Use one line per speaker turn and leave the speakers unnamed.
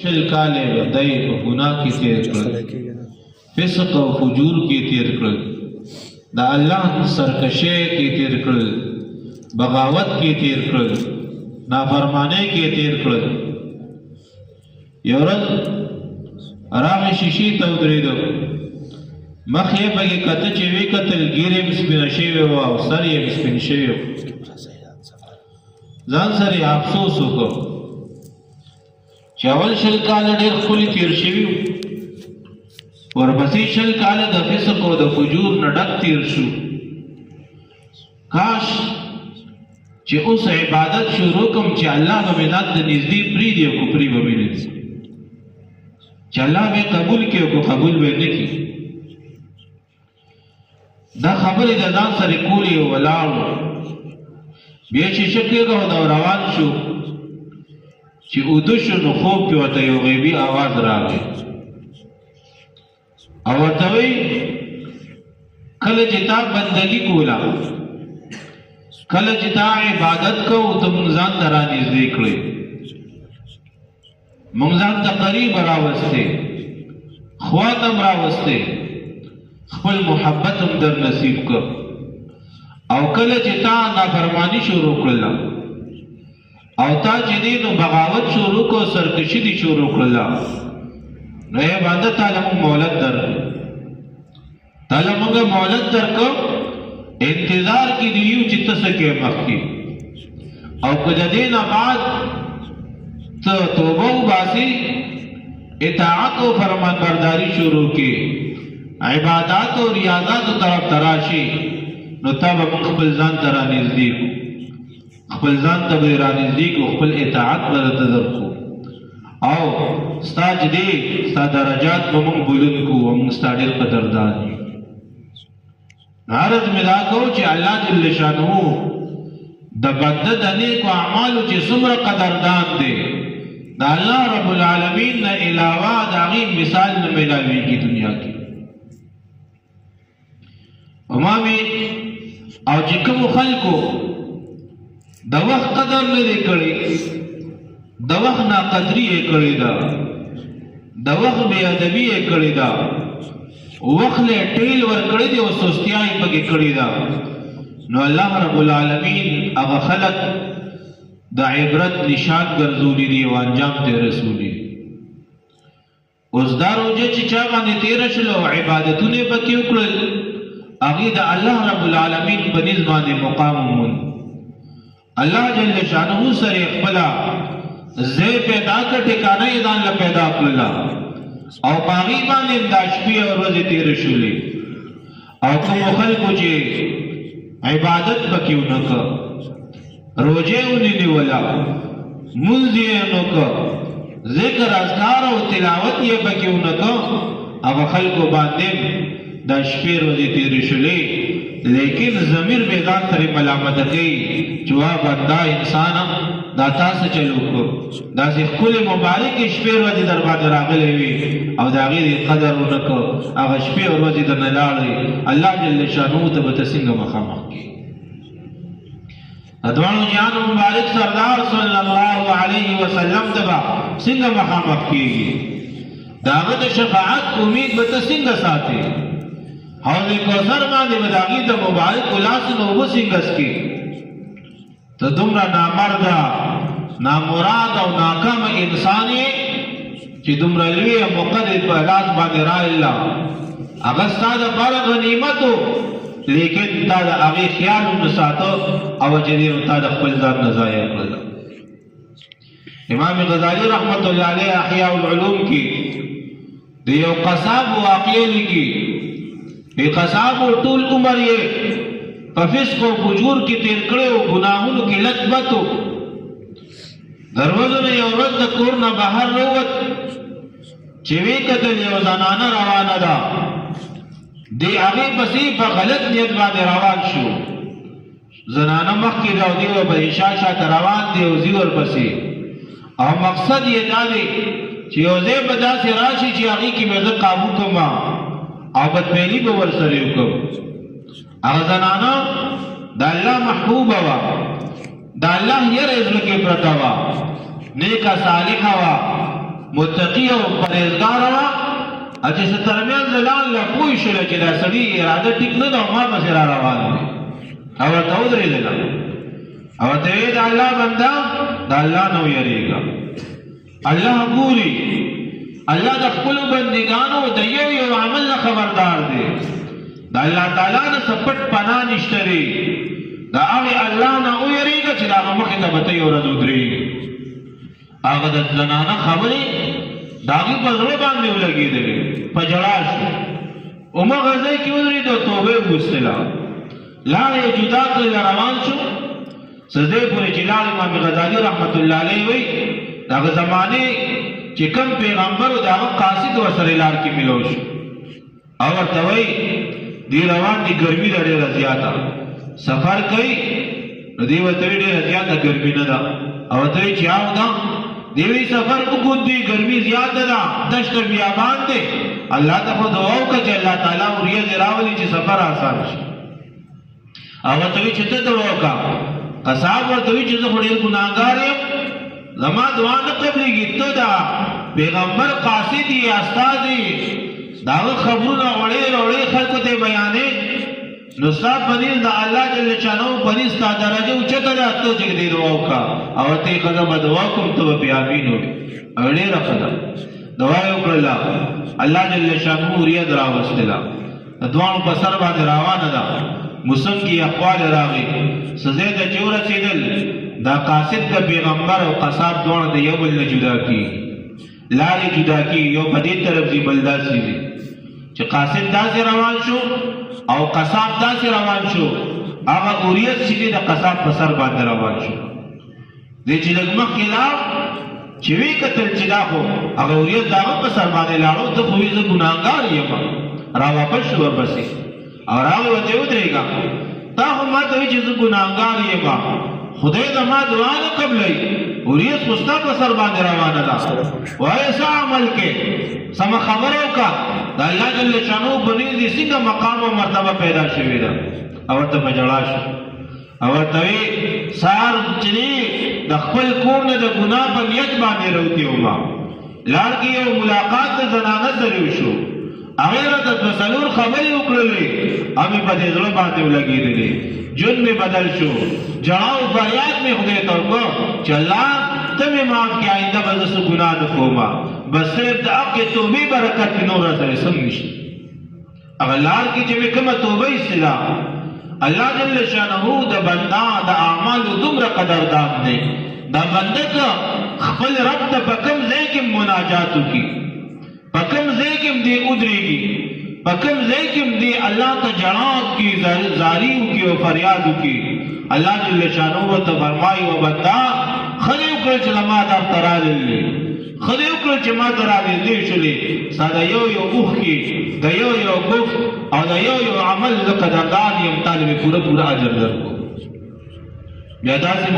شل کاله دای په ګناه کې تیر کړل، فسق او فجور کې تیر کړل، د الله سرکشي کې تیر کړل، بغاوت کې تیر کړل، نافرمانی کې تیر کړل. یو ورځ راغی شیشې ته ودرېدو، مخ یې پکې کته چې وی کتل ګیرې یې سپینه شوې وه او سر یې سپین شوی و. ځان سره یې افسوس وکړ چې اول شل کاله ډېر ښکلي تیر شوي وو، ورپسې شل کاله د فسق او د فجور نه ډک تیر شو. کاش چې اوس عبادت شروع کړم چې الله به مې ذات د نږدې پرېږدي او کفري به مې نه کړي، چې الله به قبول کړي او قبول به نه کړي. دا خبرې د ځان سره کولې او ولاړ و. بیا چې شکېږه او روان شو چې اوده شو نو خوب کې ورته یو غیبي آواز راغی او ورته وایي کله چې تا بندګي کوله، کله چې تا عبادت کوو ته مونږ ځان ته رانږدې کړې، مونږ ځان ته قریب راوستې، خوا ته م راوستې، خپل محبت هم در نصیب کړ. او کله چې تا نافرمانی شروع کړله او تا چې دی نو بغاوت شروع کړو، سرکشي دې شروع کړله، نو ای بنده تعالی مونږ مهلت درکړو، تعالی مونږ مهلت درکړو، انتظار کې دی یو چې ته څه کې مخکې، او که د دې نه بعد ته توبه وباسې، اطاعت او فرمانبرداري شروع کړې، عبادات او ریاضات طرف ته راشي، نو تا به مونږ خپل ځان ته رانږدې کړو، خپل ځان ته به رانږدې کړو، خپل اطاعت به درته درکړو، او ستا چې دی ستا درجات به مونږ بلند کړو او مونږ ستا ډېر قدردان یو. عرض مې دا کوو چې الله جل شانه د بنده د نیکو اعمالو چې څومره قدردان دی، د الله رب العالمین نه علاوه د هغې مثال نه میلاویږي دنیا کې. ما مې او چې کومو خلکو د وخت قدر نه دی کړی، د وخت ناقدري یې کړې ده، د وخت بې ادبي یې کړې ده، وخت له ټیل ورکړی دی او سستیا یې پکې کړې ده، نو الله رب العالمین هغه خلک د عبرت نشان ګرځولي دي او انجام ته رسولي. اوس دا روژه چې چا باندې تېره شوله او عبادتونه یې پکې وکړل، هغې د الله رب العالمین په نزد باندې مقام وموند. الله جل شانه سره یې خپله ځای پیدا کړ، ټکانه یې ځان له پیدا کړله، او په هغې باندې دا شپې او ورځې تېرې شولې. او کومو خلکو چې عبادت پکې ونه کړ، روژه یې ونه نیوله، لمونځ یې ونه کړ، ذکر اذکار او تلاوت یې پکې ونه کړ، هغه خلکو باندې دا شپې ورځې تېرې شولې، لیکن ضمیر به ځان سره ملامته کوي چې وا بنده انسانه دا تا څه چل وکړو، داسې ښکلې مبارکې شپې ورځې در باندې راغلې وي او د هغې قدر ونه کړ، هغه شپې ورځې درنه لاړې، الله جل شانه ته به ته څنګه مخامخ کړي. د دواړو جهانو مبارک سردار صلی الله علیه وسلم ته به څنګه مخامخ کېږي، د هغه د شفاعت امید به ته څنګه ساتې، حوض کوثر باندې به د هغې د مبارکو لاسو نه اوبه څنګه څښې. ته دومره نامرده، نامراد او ناکامه انسان یې چې دومره لوی مقدر په لاس باندې راغله، هغه ستا دپاره غنیمت و، لیکن تا د هغې خیال ونه ساته او جدیر تا د خپل ځان نه ضایع کړله. امام غزالی رحمت الله علیه احیاء العلوم کې د یو قصاب واقعې لیکي. د قصابو ټول عمر یې په فسق او فجور کې تیر کړی او ګناهونو کې لت و. دروازو نه یو ورځ د کور نه بهر راووت چې ویې کتل یو زنانه روانه ده، دی هغې پسې په غلط نیت باندې روان شو. زنانه مخکې ده او دی ورپسې شاته روان دی او ځي ورپسې، او مقصد یې دا دی چې یو ځای به داسې راشي چې هغې کې به زه قابو کړم او بدفعلي به ورسره وکړم. هغه زنانه د الله محبوبه وه، د الله یره یې زړه کې پرته وه، نیکه صالحه وه، متقی او پرهیزګار وه چې څه ترمیان ځلان له پوه شوله چې دا سړي اراده ټیک نه ده او ما پسې را روان دی او ورته ودرېدله او ورته ویې د الله بنده د الله نه ویرېږه الله ګوري الله د خپلو بندګانو د یو یو عمل نه خبردار دی د الله تعالی نه څه پټ پناه نشته دی د هغې الله نه ویرېږه چې د هغه مخې ته به ته یو ورځ ودرېږي هغه د زنانه خبرې د هغې په زړه باندې ولګېدلې په ژړا شو همغه ځای کې ودرېد او توبه یې وغوښتله لاړې یې جدا کړله روان شو سجدې پورې چې لاړ امام غزالي رحمت الله علیه وایي د هغه زمانې چې کوم پیغمبر و د هغه قاصد ورسره لار کې ملو شو او ورته وایي دی روان دي ګرمي ده ډېره زیاته سفر کوي نو دی ورته وایي ډېره زیاته ګرمي نه ده او ورته وایي چې او ده دی وایي سفر اوږد دی ګرمي زیاته ده دشت بیابان دی الله ته خو دعا وکړه چې الله تعالی وریځې راولي چې سفر آسان شي او ورته وایي چې ته دعا وکړه قصاب ورته وایي چې زه خو ډېر ګناهګار یم زما دعا نه قبلېږي ته دا پیغمبر قاصد یې استاد یې د هغه خبرونه وړې وړې خلکو ته بیانې نو ستا په نس د الله جل شانه په نس ستا درجه اوچته ده ته چې دې دعا وکړه او ورته یې ښځه به دعا کوم ته به بیا امین وې او ډېره ښه ده دعا یې وکړله الله جل شانه وریځ راوستله د دواړو په سر باندې روانه ده موسم کې اقوال راغی سزا ته چې ورسېدل دا قاصد د پیغمبر او قصاب دواړه د یو بل نه جدا کی لارې جدا کی یو په دې طرف دی بل داسې دی چې قاصد داسې روان شو او قصاب داسې روان شو هغه اوریت چې دی د قصاب په سر باندې روان شو دی چې لږ مخکې لاړ چې ویې کتل چې دا خو هغه اوریت د هغه په سر باندې لاړو ته خو زه ګناهګار یم را واپس شو ورپسې او راغی ورته ودرېږه تا خو ما ته وایي چې زه ګناهګار یم خدای زما دعا نه قبلوي اوریځ خو ستا په سر باندې روانه ده وایه څه عمل کې سمه خبره وکړه د الله جل شانو په نزد یې څنګه مقام او مرتبه پیدا شوې ده او ورته په ژړا شو او ورته وایي سهار چې دی د خپل کور نه د ګناه په نیت باندې راوتې ومه لار کې یو ملاقات د زنانه سره وشو هغې راته دوه څلور خبرې وکړلې او مې په دې زړه باندې ولګېدلې جون میں بدل شو جڑاؤ فریاد میں خدای ته وکړه چې الله ته مې معاف کړې آئنده به زه څه ګناه نه کوم بس صرف د هغې توبې برکت مې نور راسره سم نشته هغه لار کې چې مې کومه توبه ایستله الله جل شانه د بنده د اعمالو دومره قدردان دی دا بنده که خپل رب ته په کوم ځای کې مناجات وکړي په کوم ځای کې دې ودرېږي په کوم ځای کې دې الله ته ژړا وکړي زاري وکړي او فریاد وکړي الله جل شانه ورته فرمایي و بنده ښه دې وکړل چې ما درته راغلې ښه دې وکړل چې ما ته راغلې شولې ستا د یو یو اوښکې د یو یو ګف او د یو یو عمل زه قدردان یم تا له مې پوره اجر درکړو بیا داسې